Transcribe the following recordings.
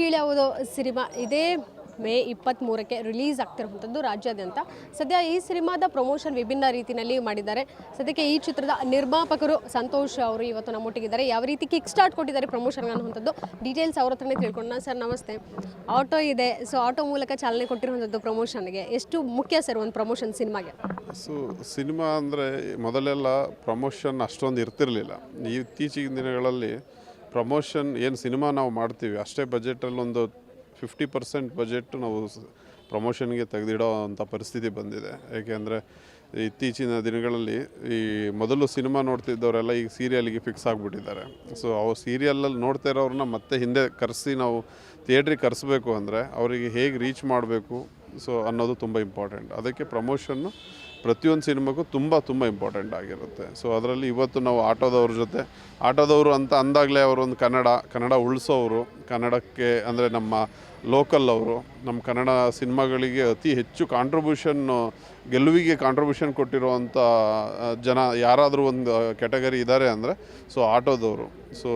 ಕೀಳ್ಯಾವುದು cinema ಇದೇ May 23ಕ್ಕೆ release ಆಗ್ತಿರುವಂಥದ್ದು ರಾಜ್ಯಾದ್ಯಂತ. ಸದ್ಯ ಈ ಸಿನಿಮಾದ ಪ್ರಮೋಷನ್ ವಿಭಿನ್ನ ರೀತಿಯಲ್ಲಿ ಮಾಡಿದ್ದಾರೆ. ಸದ್ಯಕ್ಕೆ ಈ ಚಿತ್ರದ ನಿರ್ಮಾಪಕರು ಸಂತೋಷ್ ಅವರು ಇವತ್ತು ನಮ್ಮೊಟ್ಟಿಗಿದ್ದಾರೆ. ಯಾವ ರೀತಿ ಕಿಕ್ ಸ್ಟಾರ್ಟ್ ಕೊಟ್ಟಿದ್ದಾರೆ ಪ್ರಮೋಷನ್ ಅನ್ನುವಂಥದ್ದು ಡೀಟೇಲ್ಸ್ ಅವ್ರ ಹತ್ರನೇ ತಿಳ್ಕೊಳ್ಳೋಣ. ಸರ್ ನಮಸ್ತೆ. ಆಟೋ ಇದೆ, ಸೊ ಆಟೋ ಮೂಲಕ ಚಾಲನೆ ಕೊಟ್ಟಿರುವಂಥದ್ದು ಪ್ರಮೋಷನ್ಗೆ ಎಷ್ಟು ಮುಖ್ಯ ಸರ್ ಒಂದು ಪ್ರಮೋಷನ್ ಸಿನಿಮಾಗೆ? ಸೊ ಸಿನಿಮಾ ಅಂದರೆ ಮೊದಲೆಲ್ಲ ಪ್ರಮೋಷನ್ ಅಷ್ಟೊಂದು ಇರ್ತಿರಲಿಲ್ಲ. ಇತ್ತೀಚಿನ ದಿನಗಳಲ್ಲಿ ಪ್ರಮೋಷನ್ ಏನು ಸಿನಿಮಾ ನಾವು ಮಾಡ್ತೀವಿ ಅಷ್ಟೇ ಬಜೆಟಲ್ಲಿ ಒಂದು 50% ಬಜೆಟ್ ನಾವು ಪ್ರಮೋಷನ್ಗೆ ತೆಗೆದಿಡೋ ಅಂಥ ಪರಿಸ್ಥಿತಿ ಬಂದಿದೆ. ಏಕೆಂದರೆ ಇತ್ತೀಚಿನ ದಿನಗಳಲ್ಲಿ ಈ ಮೊದಲು ಸಿನಿಮಾ ನೋಡ್ತಿದ್ದವರೆಲ್ಲ ಈಗ ಸೀರಿಯಲ್ಗೆ ಫಿಕ್ಸ್ ಆಗಿಬಿಟ್ಟಿದ್ದಾರೆ. ಸೊ ಅವ್ರು ಸೀರಿಯಲಲ್ಲಿ ನೋಡ್ತಾ ಇರೋರನ್ನ ಮತ್ತೆ ಹಿಂದೆ ಕರೆಸಿ ನಾವು ಥಿಯೇಟ್ರಿಗೆ ಕರೆಸ್ಬೇಕು ಅಂದರೆ ಅವರಿಗೆ ಹೇಗೆ ರೀಚ್ ಮಾಡಬೇಕು ಸೊ ಅನ್ನೋದು ತುಂಬ ಇಂಪಾರ್ಟೆಂಟ್. ಅದಕ್ಕೆ ಪ್ರಮೋಷನ್ನು ಪ್ರತಿಯೊಂದು ಸಿನಿಮಾಗೂ ತುಂಬ ಇಂಪಾರ್ಟೆಂಟ್ ಆಗಿರುತ್ತೆ. ಸೊ ಅದರಲ್ಲಿ ಇವತ್ತು ನಾವು ಆಟೋದವ್ರ ಜೊತೆ ಆಟೋದವರು ಅಂತ ಅಂದಾಗಲೇ ಅವರೊಂದು ಕನ್ನಡ ಉಳಿಸೋರು, ಕನ್ನಡಕ್ಕೆ ಅಂದರೆ ನಮ್ಮ ಲೋಕಲ್ ಅವರು ನಮ್ಮ ಕನ್ನಡ ಸಿನಿಮಾಗಳಿಗೆ ಅತಿ ಹೆಚ್ಚು ಗೆಲುವಿಗೆ ಕಾಂಟ್ರಿಬ್ಯೂಷನ್ ಕೊಟ್ಟಿರುವಂಥ ಜನ ಯಾರಾದರೂ ಒಂದು ಕ್ಯಾಟಗರಿ ಇದ್ದಾರೆ ಅಂದರೆ ಸೊ ಆಟೋದವರು. ಸೊ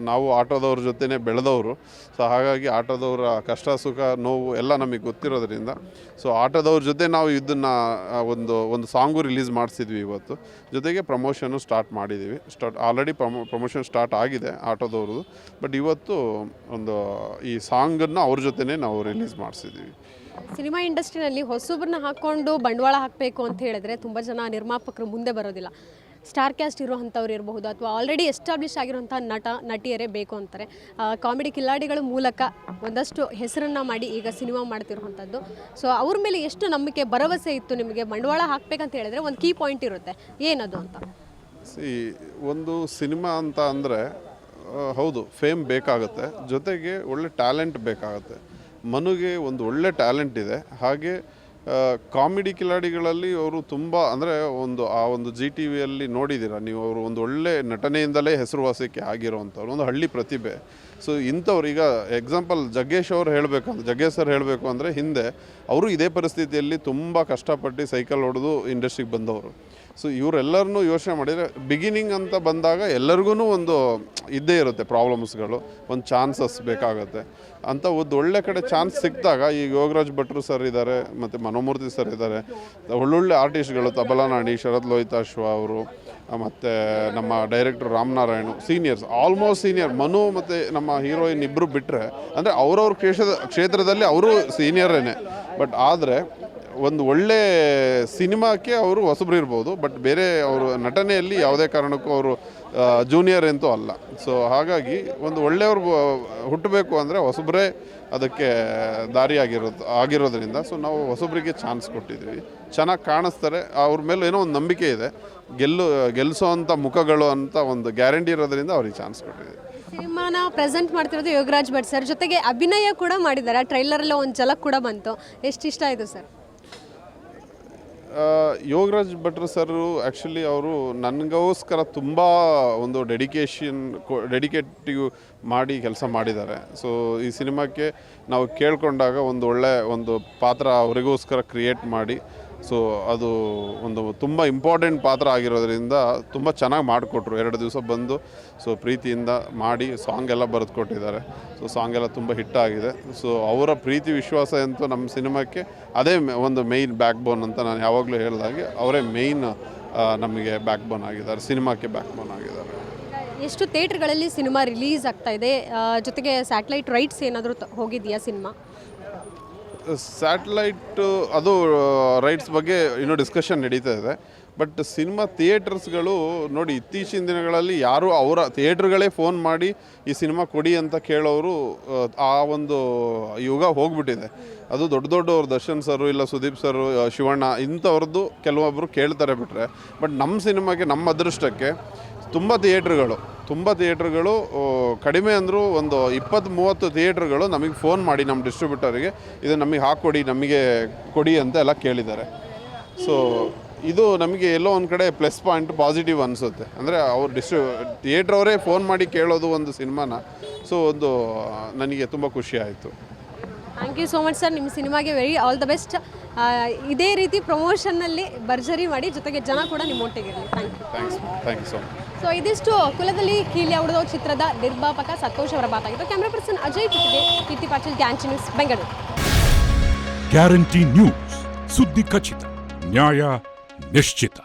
ನಾವು ಆಟೋದವ್ರ ಜೊತೆನೇ ಬೆಳೆದವರು. ಸೊ ಹಾಗಾಗಿ ಆಟೋದವರ ಕಷ್ಟ ಸುಖ ನೋವು ಎಲ್ಲ ನಮಗೆ ಗೊತ್ತಿರೋದ್ರಿಂದ ಸೊ ಆಟೋದವ್ರ ಜೊತೆ ನಾವು ಇದನ್ನು ಒಂದು ಸಾಂಗು ರಿಲೀಸ್ ಮಾಡಿಸಿದ್ವಿ ಇವತ್ತು. ಜೊತೆಗೆ ಪ್ರಮೋಷನ್ನು ಸ್ಟಾರ್ಟ್ ಮಾಡಿದ್ದೀವಿ. ಆಲ್ರೆಡಿ ಪ್ರಮೋಷನ್ ಸ್ಟಾರ್ಟ್ ಆಗಿದೆ ಆಟೋದವ್ರದ್ದು. ಬಟ್ ಇವತ್ತು ಈ ಸಾಂಗನ್ನು ಅವ್ರ ಜೊತೆನೇ ನಾವು ರಿಲೀಸ್ ಮಾಡಿಸಿದ್ದೀವಿ. ಸಿನಿಮಾ ಇಂಡಸ್ಟ್ರಿನಲ್ಲಿ ಹೊಸಬ್ರನ್ನ ಹಾಕ್ಕೊಂಡು ಬಂಡವಾಳ ಹಾಕಬೇಕು ಅಂತ ಹೇಳಿದ್ರೆ ತುಂಬ ಜನ ನಿರ್ಮಾಪಕರು ಮುಂದೆ ಬರೋದಿಲ್ಲ. ಸ್ಟಾರ್ ಕ್ಯಾಸ್ಟ್ ಇರುವಂಥವ್ರು ಇರಬಹುದು ಅಥವಾ ಆಲ್ರೆಡಿ ಎಸ್ಟಾಬ್ಲಿಷ್ ಆಗಿರುವಂಥ ನಟಿಯರೇ ಬೇಕು ಅಂತಾರೆ. ಕಾಮಿಡಿ ಕಿಲಾಡಿಗಳ ಮೂಲಕ ಒಂದಷ್ಟು ಹೆಸರನ್ನು ಮಾಡಿ ಈಗ ಸಿನಿಮಾ ಮಾಡ್ತಿರುವಂಥದ್ದು. ಸೊ ಅವ್ರ ಮೇಲೆ ಎಷ್ಟು ನಂಬಿಕೆ ಭರವಸೆ ಇತ್ತು ನಿಮಗೆ? ಬಂಡವಾಳ ಹಾಕಬೇಕಂತ ಹೇಳಿದ್ರೆ ಒಂದು ಕೀ ಪಾಯಿಂಟ್ ಇರುತ್ತೆ, ಏನದು ಅಂತ? ಒಂದು ಸಿನಿಮಾ ಅಂತ ಅಂದರೆ ಹೌದು ಫೇಮ್ ಬೇಕಾಗುತ್ತೆ, ಜೊತೆಗೆ ಒಳ್ಳೆ ಟ್ಯಾಲೆಂಟ್ ಬೇಕಾಗುತ್ತೆ. ಮನುಗೆ ಒಂದು ಒಳ್ಳೆ ಟ್ಯಾಲೆಂಟ್ ಇದೆ. ಹಾಗೆ ಕಾಮಿಡಿ ಕಿಲಾಡಿಗಳಲ್ಲಿ ಅವರು ತುಂಬ ಅಂದರೆ ಒಂದು ಜಿ ಟಿ ವಿಯಲ್ಲಿ ನೋಡಿದ್ದೀರ ನೀವು, ಅವರು ಒಂದು ಒಳ್ಳೆ ನಟನೆಯಿಂದಲೇ ಹೆಸರುವಾಸಕ್ಕೆ ಆಗಿರೋವಂಥವ್ರು, ಒಂದು ಹಳ್ಳಿ ಪ್ರತಿಭೆ. ಸೊ ಇಂಥವ್ರು ಈಗ ಎಕ್ಸಾಂಪಲ್ ಜಗ್ಗೇಶ್ ಸರ್ ಹೇಳಬೇಕು ಅಂದರೆ ಹಿಂದೆ ಅವರು ಇದೇ ಪರಿಸ್ಥಿತಿಯಲ್ಲಿ ತುಂಬ ಕಷ್ಟಪಟ್ಟು ಸೈಕಲ್ ಹೊಡೆದು ಇಂಡಸ್ಟ್ರಿಗೆ ಬಂದವರು. ಸೊ ಇವರೆಲ್ಲರನ್ನೂ ಯೋಚನೆ ಮಾಡಿದರೆ ಬಿಗಿನಿಂಗ್ ಅಂತ ಬಂದಾಗ ಎಲ್ಲರಿಗೂ ಒಂದು ಇದ್ದೇ ಇರುತ್ತೆ ಪ್ರಾಬ್ಲಮ್ಸ್ಗಳು, ಒಂದು ಚಾನ್ಸಸ್ ಬೇಕಾಗುತ್ತೆ ಅಂತ. ಒಂದು ಒಳ್ಳೆ ಕಡೆ ಚಾನ್ಸ್ ಸಿಕ್ಕಿದಾಗ ಈಗ ಯೋಗರಾಜ್ ಭಟ್ರು ಸರ್ ಇದ್ದಾರೆ, ಮತ್ತು ಮನೋಮೂರ್ತಿ ಸರ್ ಇದ್ದಾರೆ, ಒಳ್ಳೊಳ್ಳೆ ಆರ್ಟಿಸ್ಟ್ಗಳು, ತಬಲಾ ನಾಣಿ, ಶರತ್ ಲೋಹಿತಾಶ್ವ ಅವರು, ಮತ್ತು ನಮ್ಮ director Ramanarayan, seniors, almost senior. Manu ಮತ್ತು ನಮ್ಮ ಹೀರೋಯಿನ್ ಇಬ್ಬರು ಬಿಟ್ಟರೆ ಅಂದರೆ ಅವ್ರವ್ರ ಕ್ಷೇತ್ರದಲ್ಲಿ ಅವರು ಸೀನಿಯರೇನೆ. ಬಟ್ ಆದರೆ ಒಂದು ಒಳ್ಳೆ ಸಿನಿಮಾಕ್ಕೆ ಅವರು ಹೊಸಬ್ರು ಇರ್ಬೋದು, ಬಟ್ ಬೇರೆ ಅವರು ನಟನೆಯಲ್ಲಿ ಯಾವುದೇ ಕಾರಣಕ್ಕೂ ಅವರು ಜೂನಿಯರ್ ಅಂತೂ ಅಲ್ಲ. ಸೊ ಹಾಗಾಗಿ ಒಂದು ಒಳ್ಳೆಯವ್ರು ಹುಟ್ಟಬೇಕು ಅಂದರೆ ಹೊಸಬ್ರೇ ಅದಕ್ಕೆ ಆಗಿರೋದ್ರಿಂದ ಸೊ ನಾವು ಹೊಸಬ್ರಿಗೆ ಚಾನ್ಸ್ ಕೊಟ್ಟಿದ್ವಿ. ಚೆನ್ನಾಗಿ ಕಾಣಿಸ್ತಾರೆ, ಅವ್ರ ಮೇಲೆ ಏನೋ ಒಂದು ನಂಬಿಕೆ ಇದೆ, ಗೆಲ್ಲಿಸೋವಂಥ ಮುಖಗಳು ಅಂತ ಒಂದು ಗ್ಯಾರಂಟಿ ಇರೋದ್ರಿಂದ ಅವ್ರಿಗೆ ಚಾನ್ಸ್ ಕೊಟ್ಟಿದ್ದೀವಿ. ಸಿನಿಮಾನ ಪ್ರೆಸೆಂಟ್ ಮಾಡ್ತಿರೋದು ಯೋಗರಾಜ್ ಭಟ್ ಸರ್, ಜೊತೆಗೆ ಅಭಿನಯ ಕೂಡ ಮಾಡಿದ್ದಾರೆ. ಟ್ರೈಲರಲ್ಲೇ ಒಂದು ಝಲಕ್ ಕೂಡ ಬಂತು, ಎಷ್ಟು ಇಷ್ಟ ಆಯಿತು ಸರ್? ಯೋಗರಾಜ್ ಭಟ್ರು ಸರು ಆ್ಯಕ್ಚುಲಿ ಅವರು ನನಗೋಸ್ಕರ ತುಂಬ ಒಂದು ಡೆಡಿಕೇಟಿವ್ ಮಾಡಿ ಕೆಲಸ ಮಾಡಿದ್ದಾರೆ. ಸೊ ಈ ಸಿನಿಮಾಕ್ಕೆ ನಾವು ಕೇಳಿಕೊಂಡಾಗ ಒಂದು ಪಾತ್ರ ಅವರಿಗೋಸ್ಕರ ಕ್ರಿಯೇಟ್ ಮಾಡಿ, ಸೊ ಅದು ತುಂಬ ಇಂಪಾರ್ಟೆಂಟ್ ಪಾತ್ರ ಆಗಿರೋದ್ರಿಂದ ತುಂಬ ಚೆನ್ನಾಗಿ ಮಾಡಿಕೊಟ್ರು. 2 ದಿವಸ ಬಂದು ಸೊ ಪ್ರೀತಿಯಿಂದ ಮಾಡಿ ಸಾಂಗ್ ಎಲ್ಲ ಬರೆದು ಕೊಟ್ಟಿದ್ದಾರೆ. ಸೊ ಸಾಂಗ್ ಎಲ್ಲ ತುಂಬ ಹಿಟ್ಟಾಗಿದೆ. ಸೊ ಅವರ ಪ್ರೀತಿ ವಿಶ್ವಾಸ ಅಂತೂ ನಮ್ಮ ಸಿನಿಮಾಕ್ಕೆ ಅದೇ ಒಂದು ಮೇಯ್ನ್ ಬ್ಯಾಕ್ ಬೋನ್ ಅಂತ ನಾನು ಯಾವಾಗಲೂ ಹೇಳಿದಾಗೆ ಅವರೇ ಮೇಯ್ನ್ ನಮಗೆ ಬ್ಯಾಕ್ ಬೋನ್ ಆಗಿದ್ದಾರೆ, ಸಿನಿಮಾಕ್ಕೆ ಬ್ಯಾಕ್ ಬೋನ್ ಆಗಿದ್ದಾರೆ. ಎಷ್ಟು ಥಿಯೇಟ್ರ್ಗಳಲ್ಲಿ ಸಿನಿಮಾ ರಿಲೀಸ್ ಆಗ್ತಾ ಇದೆ, ಜೊತೆಗೆ ಸ್ಯಾಟಲೈಟ್ ರೈಟ್ಸ್ ಏನಾದರೂ ಹೋಗಿದೆಯಾ ಸಿನಿಮಾ? ಸ್ಯಾಟಲೈಟ್ ಅದು ರೈಟ್ಸ್ ಬಗ್ಗೆ ಇನ್ನೂ ಡಿಸ್ಕಷನ್ ನಡೀತಾ ಇದೆ. ಬಟ್ ಸಿನಿಮಾ ಥಿಯೇಟರ್ಸ್ಗಳು ನೋಡಿ, ಇತ್ತೀಚಿನ ದಿನಗಳಲ್ಲಿ ಯಾರು ಅವರ ಥಿಯೇಟ್ರ್ಗಳೇ ಫೋನ್ ಮಾಡಿ ಈ ಸಿನಿಮಾ ಕೊಡಿ ಅಂತ ಕೇಳೋರು ಆ ಒಂದು ಯುಗ ಹೋಗ್ಬಿಟ್ಟಿದೆ. ಅದು ದೊಡ್ಡವ್ರು ದರ್ಶನ್ ಸರು, ಇಲ್ಲ ಸುದೀಪ್ ಸರು, ಶಿವಣ್ಣ ಇಂಥವ್ರದ್ದು ಕೆಲವೊಬ್ಬರು ಕೇಳ್ತಾರೆ ಬಿಟ್ಟರೆ. ಬಟ್ ನಮ್ಮ ಸಿನಿಮಾಗೆ, ನಮ್ಮ ಅದೃಷ್ಟಕ್ಕೆ ತುಂಬ ಥಿಯೇಟ್ರುಗಳು ಕಡಿಮೆ ಅಂದರೂ ಒಂದು 20-30 ಥಿಯೇಟ್ರುಗಳು ನಮಗೆ ಫೋನ್ ಮಾಡಿ ನಮ್ಮ ಡಿಸ್ಟ್ರಿಬ್ಯೂಟರಿಗೆ ಇದು ನಮಗೆ ಹಾಕ್ಕೊಡಿ, ನಮಗೆ ಕೊಡಿ ಅಂತ ಎಲ್ಲ ಕೇಳಿದ್ದಾರೆ. ಸೊ ಇದು ನಮಗೆ ಎಲ್ಲೋ ಒಂದು ಕಡೆ ಪ್ಲಸ್ ಪಾಯಿಂಟ್, ಪಾಸಿಟಿವ್ ಅನಿಸುತ್ತೆ. ಅಂದರೆ ಅವ್ರು ಥಿಯೇಟ್ರವರೇ ಫೋನ್ ಮಾಡಿ ಕೇಳೋದು ಒಂದು ಸಿನಿಮಾನ. ಸೊ ನನಗೆ ತುಂಬ ಖುಷಿ ಆಯಿತು. Thank you so much sir. ನಿಮ್ಮ ಸಿನಿಮಾಗೆ ವೆರಿ ಆಲ್ ದ ಬೆಸ್ಟ್. ಇದೇ ರೀತಿ ಪ್ರಮೋಷನ್ನಲ್ಲಿ ಭರ್ಜರಿ ಮಾಡಿ, ಜೊತೆಗೆ ಜನ ಕೂಡ ನಿಮ್ಮೊಟ್ಟಿಗಿರಲಿ. Thank you. Thank you so much. So ಇದಿಷ್ಟು ಕುಲದಲ್ಲಿ ಕೀಲಿ ಅವಳದೋ ಚಿತ್ರದ ನಿರ್ಮಾಪಕ ಸಂತೋಷ್ ಅವರ ಮಾತಾಗಿತ್ತು. ಕ್ಯಾಮ್ರಾ ಪರ್ಸನ್ ಅಜಯ್ ಜೊತೆಗೆ ಕೀರ್ತಿ ಪಾಟೀಲ್, ಗ್ಯಾನ್ಚಿ ನ್ಯೂಸ್, ಬೆಂಗಳೂರು. ಗ್ಯಾರಂಟಿ ನ್ಯೂಸ್, ಸುದ್ದಿ ಖಚಿತ, ನ್ಯಾಯ ನಿಶ್ಚಿತ.